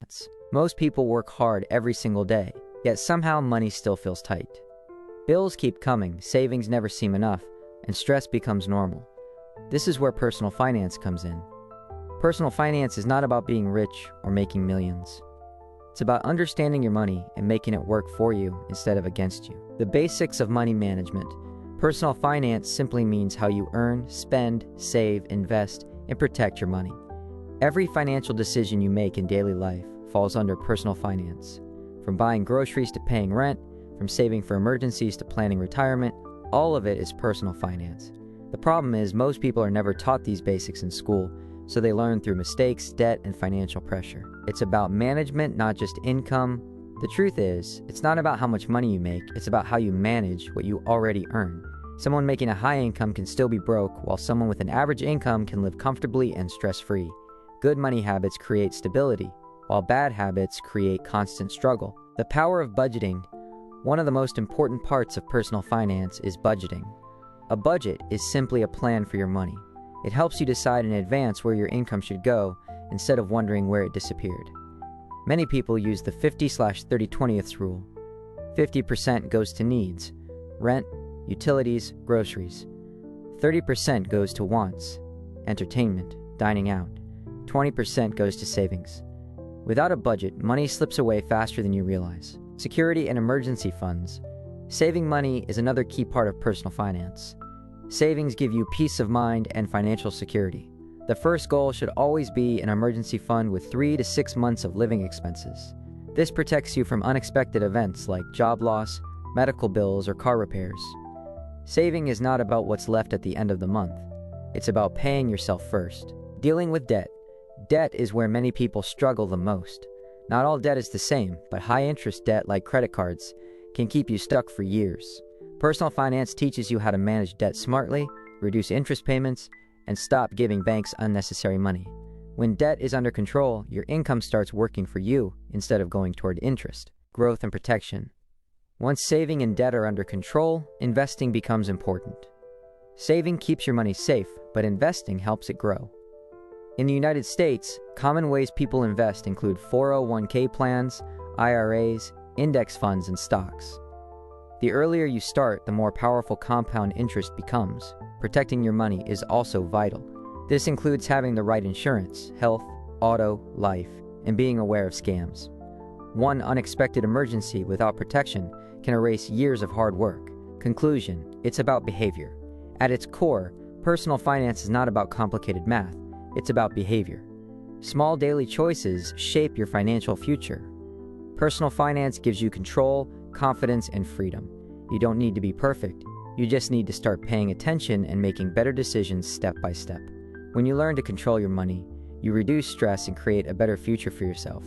finance. Most people work hard every single day, yet somehow money still feels tight. Bills keep coming, savings never seem enough, and stress becomes normal. This is where personal finance comes in. Personal finance is not about being rich or making millions. It's about understanding your money and making it work for you instead of against you. The basics of money management. Personal finance simply means how you earn, spend, save, invest, and protect your money. Every financial decision you make in daily life falls under personal finance. From buying groceries to paying rent, from saving for emergencies to planning retirement, all of it is personal finance. The problem is most people are never taught these basics in school, so they learn through mistakes, debt, and financial pressure. It's about management, not just income. The truth is, it's not about how much money you make, it's about how you manage what you already earn. Someone making a high income can still be broke, while someone with an average income can live comfortably and stress-free. Good money habits create stability, while bad habits create constant struggle. The power of budgeting. One of the most important parts of personal finance is budgeting. A budget is simply a plan for your money. It helps you decide in advance where your income should go instead of wondering where it disappeared. Many people use the 50/30/20th rule. 50% goes to needs, rent, utilities, groceries. 30% goes to wants, entertainment, dining out. 20% goes to savings. Without a budget, money slips away faster than you realize. Security and emergency funds. Saving money is another key part of personal finance. Savings give you peace of mind and financial security. The first goal should always be an emergency fund with 3 to 6 months of living expenses. This protects you from unexpected events like job loss, medical bills, or car repairs. Saving is not about what's left at the end of the month. It's about paying yourself first. Dealing with debt. Debt is where many people struggle the most. Not all debt is the same, but high-interest debt like credit cards can keep you stuck for years. Personal finance teaches you how to manage debt smartly, reduce interest payments, and stop giving banks unnecessary money. When debt is under control, your income starts working for you instead of going toward interest. Growth and protection. Once saving and debt are under control, investing becomes important. Saving keeps your money safe, but investing helps it grow. In the United States, common ways people invest include 401k plans, IRAs, index funds, and stocks. The earlier you start, the more powerful compound interest becomes. Protecting your money is also vital. This includes having the right insurance, health, auto, life, and being aware of scams. One unexpected emergency without protection can erase years of hard work. Conclusion: it's about behavior. At its core, personal finance is not about complicated math, it's about behavior. Small daily choices shape your financial future. Personal finance gives you control, confidence, and freedom. You don't need to be perfect. You just need to start paying attention and making better decisions step by step. When you learn to control your money, you reduce stress and create a better future for yourself.